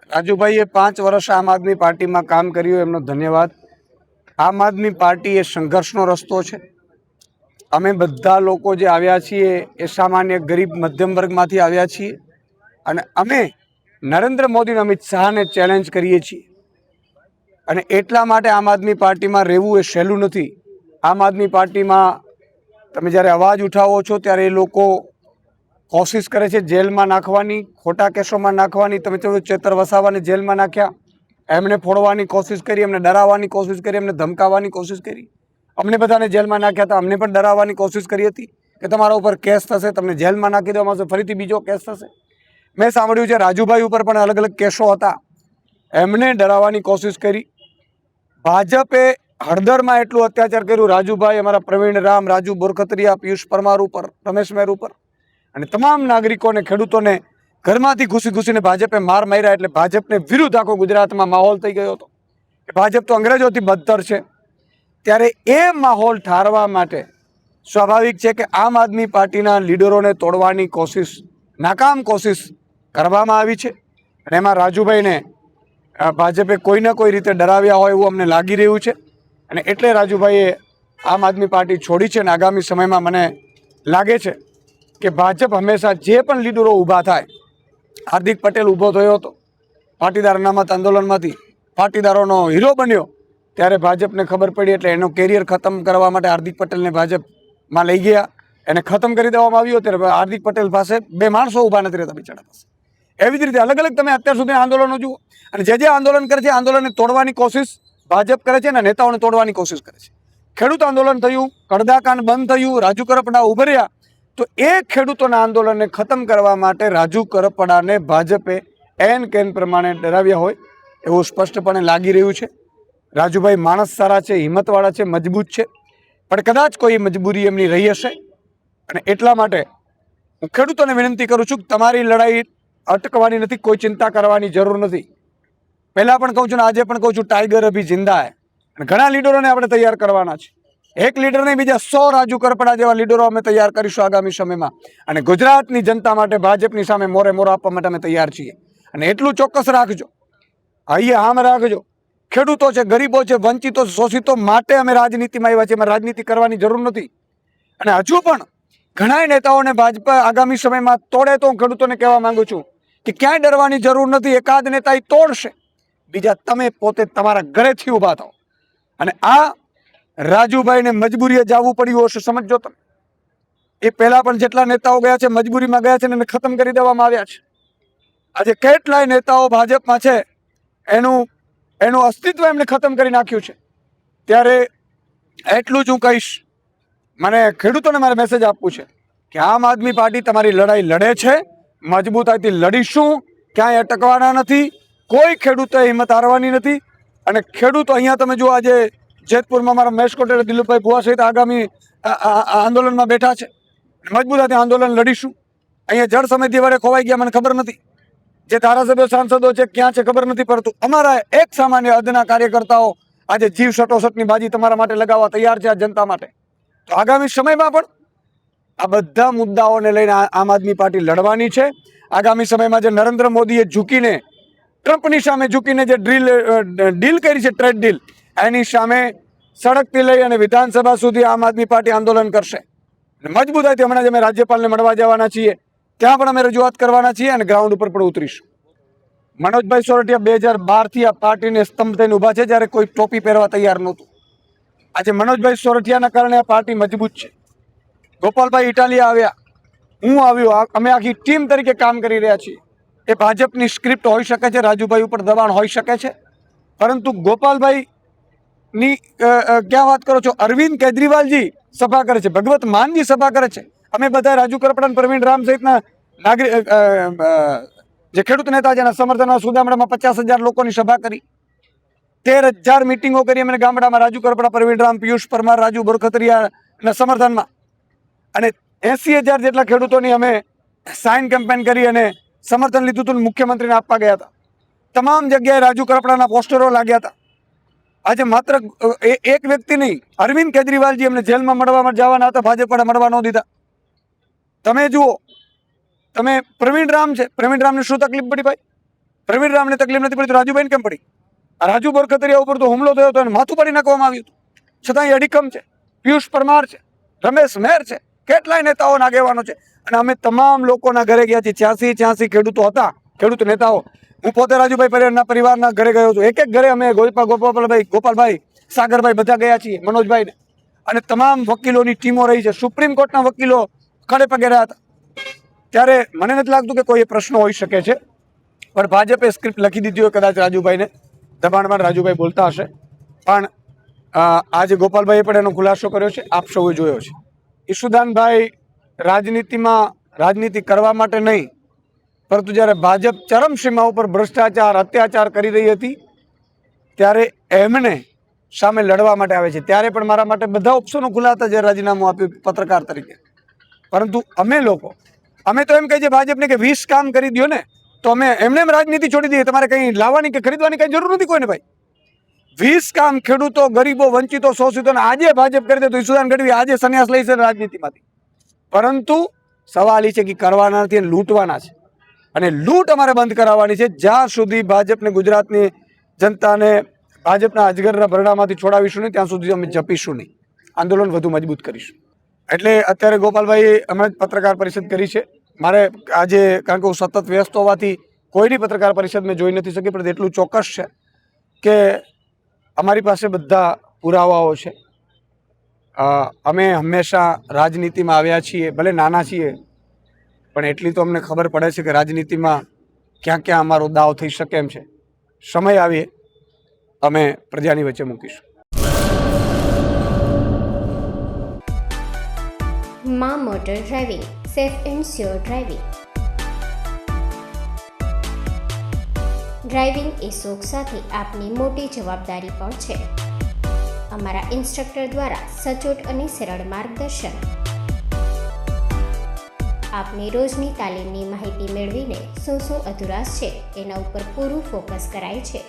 રાજુભાઈએ 5 વર્ષ આમ આદમી પાર્ટીમાં કામ કર્યું, એમનો ધન્યવાદ. આમ આદમી પાર્ટી એ સંઘર્ષનો રસ્તો છે. અમે બધા લોકો જે આવ્યા છીએ એ સામાન્ય ગરીબ મધ્યમ વર્ગમાંથી આવ્યા છીએ અને અમે નરેન્દ્ર મોદી અને અમિત શાહને ચેલેન્જ કરીએ છીએ અને એટલા માટે આમ આદમી પાર્ટીમાં રહેવું એ સહેલું નથી. આમ આદમી પાર્ટીમાં તમે જ્યારે અવાજ ઉઠાવો છો ત્યારે એ લોકો કોશિશ કરે છે જેલમાં નાખવાની, ખોટા કેસોમાં નાખવાની. તમે કહો ચેતર વસાવાને જેલમાં નાખ્યા, એમને ફોડવાની કોશિશ કરી, એમને ડરાવવાની કોશિશ કરી, એમને ધમકાવવાની કોશિશ કરી. અમને બધાને જેલમાં નાખ્યા હતા, અમને પણ ડરાવવાની કોશિશ કરી હતી કે તમારા ઉપર કેસ થશે, તમને જેલમાં નાખી દેવામાં આવશે, ફરીથી બીજો કેસ થશે. મેં સાંભળ્યું છે રાજુભાઈ ઉપર પણ અલગ અલગ કેસો હતા, એમને ડરાવવાની કોશિશ કરી. ભાજપે હળદરમાં એટલું અત્યાચાર કર્યું, રાજુભાઈ, અમારા પ્રવીણ રામ, રાજુ બોરખતરિયા, પિયુષ પરમાર ઉપર, રમેશ મેર ઉપર, અને તમામ નાગરિકોને, ખેડૂતોને ઘરમાંથી ઘૂસી ઘૂસીને ભાજપે માર માર્યા. એટલે ભાજપને વિરુદ્ધ આખો ગુજરાતમાં માહોલ થઈ ગયો હતો કે ભાજપ તો અંગ્રેજોથી બદતર છે. ત્યારે એ માહોલ ઠારવા માટે સ્વાભાવિક છે કે આમ આદમી પાર્ટીના લીડરોને તોડવાની કોશિશ, નાકામ કોશિશ કરવામાં આવી છે અને એમાં રાજુભાઈને ભાજપે કોઈને કોઈ રીતે ડરાવ્યા હોય એવું અમને લાગી રહ્યું છે અને એટલે રાજુભાઈએ આમ આદમી પાર્ટી છોડી છે. અને આગામી સમયમાં મને લાગે છે કે ભાજપ હંમેશા જે પણ લીડરો ઊભા થાય, હાર્દિક પટેલ ઊભો થયો હતો પાટીદાર અનામત આંદોલનમાંથી, પાટીદારોનો હીરો બન્યો, ત્યારે ભાજપને ખબર પડી એટલે એનો કેરિયર ખતમ કરવા માટે હાર્દિક પટેલને ભાજપમાં લઈ ગયા, એને ખતમ કરી દેવામાં આવ્યો. ત્યારે હાર્દિક પટેલ પાસે 2 માણસો ઊભા નથી રહેતા બિચારા પાસે. એવી જ રીતે અલગ અલગ તમે અત્યાર સુધી આંદોલનો જુઓ અને જે આંદોલન કરે છે, આંદોલનને તોડવાની કોશિશ ભાજપ કરે છે અને નેતાઓને તોડવાની કોશિશ કરે છે. ખેડૂત આંદોલન થયું, કડદાકાંડ બંધ થયું, રાજુ કરપડા ઉભર્યા, તો એ ખેડૂતોના આંદોલનને ખતમ કરવા માટે રાજુ કરપડાને ભાજપે એન કેન પ્રમાણે ડરાવ્યા હોય એવું સ્પષ્ટપણે લાગી રહ્યું છે. રાજુભાઈ માણસ સારા છે, હિંમતવાળા છે, મજબૂત છે, પણ કદાચ કોઈ મજબૂરી એમની રહી હશે અને એટલા માટે હું ખેડૂતોને વિનંતી કરું છું કે તમારી લડાઈ અટકવાની નથી, કોઈ ચિંતા કરવાની જરૂર નથી. પહેલાં પણ કહું છું ને આજે પણ કહું છું, ટાઈગર અભી જિંદા હે અને ઘણા લીડરોને આપણે તૈયાર કરવાના છે. એક લીડર નહીં, બીજા 100 રાજુ કરપડા જેવા લીડરો અમે તૈયાર કરીશું આગામી સમયમાં અને ગુજરાતની જનતા માટે ભાજપની સામે મોરે મોરો આપવા માટે અમે તૈયાર છીએ. અને એટલું ચોક્કસ રાખજો, અહીંયા હામ રાખજો, ખેડૂતો છે, ગરીબો છે, વંચિતો, શોષિતો માટે અમે રાજનીતિમાં આવ્યા છીએ. અમે રાજનીતિ કરવાની જરૂર નથી અને હજુ પણ ઘણા નેતાઓને ભાજપ આગામી સમયમાં તોડે તો હું ખેડૂતોને કહેવા માંગુ છું કે ક્યાંય ડરવાની જરૂર નથી. એકાદ નેતા એ તોડશે, બીજા તમે પોતે તમારા ઘરેથી ઊભા થાઓ. અને આ રાજુભાઈને મજબૂરીએ જવું પડ્યું હશે, સમજો તમે. એ પહેલા પણ જેટલા નેતાઓ ગયા છે મજબૂરીમાં ગયા છે ને એને ખતમ કરી દેવામાં આવ્યા છે. આજે કેટલાય નેતાઓ ભાજપમાં છે, એનું અસ્તિત્વ એમને ખતમ કરી નાખ્યું છે. ત્યારે એટલું જ હું કહીશ, મને ખેડૂતોને મારે મેસેજ આપવું છે કે આમ આદમી પાર્ટી તમારી લડાઈ લડે છે, મજબૂતાઈથી લડીશું, ક્યાંય અટકવાના નથી, કોઈ ખેડૂતોએ હિંમત હારવાની નથી. અને ખેડૂતો અહીંયા તમે જુઓ, આજે જેતપુરમાં મારા મહેશ કોટેલ, દિલીપભાઈ ભુવા સહિત આગામી આંદોલનમાં બેઠા છે. મજબૂતાઈથી આંદોલન લડીશું. અહીંયા જળ સમિતિ વડે ખોવાઈ ગયા, મને ખબર નથી, જે ધારાસભ્યો સાંસદો છે ક્યાં છે ખબર નથી પડતું. અમારા એક સામાન્ય અદના કાર્યકર્તાઓ આજે જીવ સટોસટની બાજી તમારા માટે લગાવવા તૈયાર છે આ જનતા માટે. તો આગામી સમયમાં પણ આ બધા મુદ્દાઓને લઈને આમ આદમી પાર્ટી લડવાની છે. આગામી સમયમાં જે નરેન્દ્ર મોદીએ ઝૂકીને, ટ્રમ્પની સામે ઝૂકીને જે ડીલ કરી છે, ટ્રેડ ડીલ, એની સામે સડકથી લઈ અને વિધાનસભા સુધી આમ આદમી પાર્ટી આંદોલન કરશે. મજબૂતાઈથી હમણાં જ અમે રાજ્યપાલને મળવા જવાના છીએ, ત્યાં પણ અમે રજૂઆત કરવાના છીએ અને ગ્રાઉન્ડ ઉપર પણ ઉતરીશું. મનોજભાઈ સોરઠિયા 2012થી આ પાર્ટીને સ્તંભ થઈને ઊભા છે, જ્યારે કોઈ ટોપી પહેરવા તૈયાર નહોતું. આજે મનોજભાઈ સોરઠિયાના કારણે આ પાર્ટી મજબૂત છે. ગોપાલભાઈ ઇટાલિયા આવ્યા, હું આવ્યો, અમે આખી ટીમ તરીકે કામ કરી રહ્યા છીએ. એ ભાજપની સ્ક્રિપ્ટ હોઈ શકે છે, રાજુભાઈ ઉપર દબાણ હોઈ શકે છે, પરંતુ ગોપાલભાઈની ક્યાં વાત કરો છો? અરવિંદ કેજરીવાલજી સભા કરે છે, ભગવત માનજી સભા કરે છે. અમે બધા રાજુ કરપડા, પ્રવીણ રામ સહિતના નાગરિક જે ખેડૂત નેતા છે એના સમર્થનમાં સુદામડામાં 50,000 લોકોની સભા કરી, 13,000 મિટિંગો કરી અમે ગામડામાં. રાજુ કરપડા, પ્રવીણ રામ, પિયુષ પરમાર, રાજુ બોરખતરિયાના સમર્થનમાં. અને 80,000 જેટલા ખેડૂતોની અમે સાઇન કેમ્પેન કરી અને સમર્થન લીધું હતું, મુખ્યમંત્રીને આપવા ગયા હતા. તમામ જગ્યાએ રાજુ કરપડાના પોસ્ટરો લાગ્યા હતા. આજે માત્ર એક વ્યક્તિ નહીં, અરવિંદ કેજરીવાલજી એમને જેલમાં મળવા જવાના હતા, ભાજપ વાળા મળવા ન દીધા. તમે જુઓ, તમે પ્રવીણ રામ છે, પ્રવીણ રામને શું તકલીફ પડી ભાઈ? પ્રવીણ રામને તકલીફ નથી પડી તો રાજુભાઈને કેમ પડી? આ રાજુ બોરખતરિયા ઉપર તો હુમલો થયો હતો અને માથું પાડી નાખવામાં આવ્યું હતું, છતાં એ અડીખમ છે. પિયુષ પરમાર છે, રમેશ મેર છે, કેટલાય નેતાઓના આગેવાનો છે. અને અમે તમામ લોકોના ઘરે ગયા છીએ. 86 ખેડૂતો હતા, ખેડૂત નેતાઓ. હું પોતે રાજુભાઈ પરિવારના ઘરે ગયો છું. એક ઘરે અમે ગોપાલભાઈ, સાગરભાઈ બધા ગયા છીએ, મનોજભાઈને. અને તમામ વકીલોની ટીમો રહી છે. સુપ્રીમ કોર્ટના વકીલો ખડે પગે રહ્યા હતા. ત્યારે મને નથી લાગતું કે કોઈ પ્રશ્ન હોઈ શકે છે, પણ ભાજપે સ્ક્રિપ્ટ લખી દીધી હોય કદાચ રાજુભાઈને દબાણમાં. રાજુભાઈ બોલતા હશે, પણ આજે ગોપાલભાઈએ પણ એનો ખુલાસો કર્યો છે, આપ સૌએ જોયો છે. ઈશુદાનભાઈ રાજનીતિ કરવા માટે નહીં, પરંતુ જ્યારે ભાજપ ચરમસીમા ઉપર ભ્રષ્ટાચાર, અત્યાચાર કરી રહી હતી ત્યારે એમને સામે લડવા માટે આવે છે. ત્યારે પણ મારા માટે બધા ઓપ્શનો ખુલ્લા હતા જ્યારે રાજીનામું આપ્યું પત્રકાર તરીકે. પરંતુ અમે તો એમ કહીએ છીએ ભાજપને કે 20 કામ કરી દો ને, તો અમે એમને એમ રાજનીતિ છોડી દઈએ. તમારે કંઈ લાવવાની કે ખરીદવાની કંઈ જરૂર નથી કોઈને ભાઈ. 20 કામ ખેડૂતો, ગરીબો, વંચિતો, શોષિતોને આજે ભાજપ કરી દે તો ઈશુદાન ગઢવી આજે સંન્યાસ લઈ છે રાજનીતિમાંથી. પરંતુ સવાલ એ છે કે કરવાના નથી અને લૂંટવાના છે. અને લૂંટ અમારે બંધ કરાવવાની છે. જ્યાં સુધી ભાજપને, ગુજરાતની જનતાને ભાજપના અજગરના ભરડામાંથી છોડાવીશું નહીં ત્યાં સુધી અમે જપીશું નહીં. આંદોલન વધુ મજબૂત કરીશું. એટલે અત્યારે ગોપાલભાઈએ હમણાં જ પત્રકાર પરિષદ કરી છે. મારે આજે, કારણ કે હું સતત વ્યસ્ત હોવાથી કોઈની પત્રકાર પરિષદ મેં જોઈ નથી શકી, પણ એટલું ચોક્કસ છે કે અમારી પાસે બધા પુરાવાઓ છે. અમે હંમેશા રાજનીતિમાં આવ્યા છીએ, ભલે નાના છીએ, પણ એટલી તો અમને ખબર પડે છે કે રાજનીતિમાં ક્યાં ક્યાં અમારો દાવ થઈ શકે એમ છે. સમય આવીએ અમે પ્રજાની વચ્ચે મૂકીશું. માં motor driving, safe and sure driving. Driving એ શોખ સાથે આપની મોટી જવાબદારી પણ છે. અમારા ઇન્સ્ટ્રક્ટર દ્વારા સચોટ અને સરળ માર્ગદર્શન. આપની રોજની તાલીમની માહિતી મેળવીને શું અધુરાશ છે એના ઉપર પૂરું ફોકસ કરાય છે.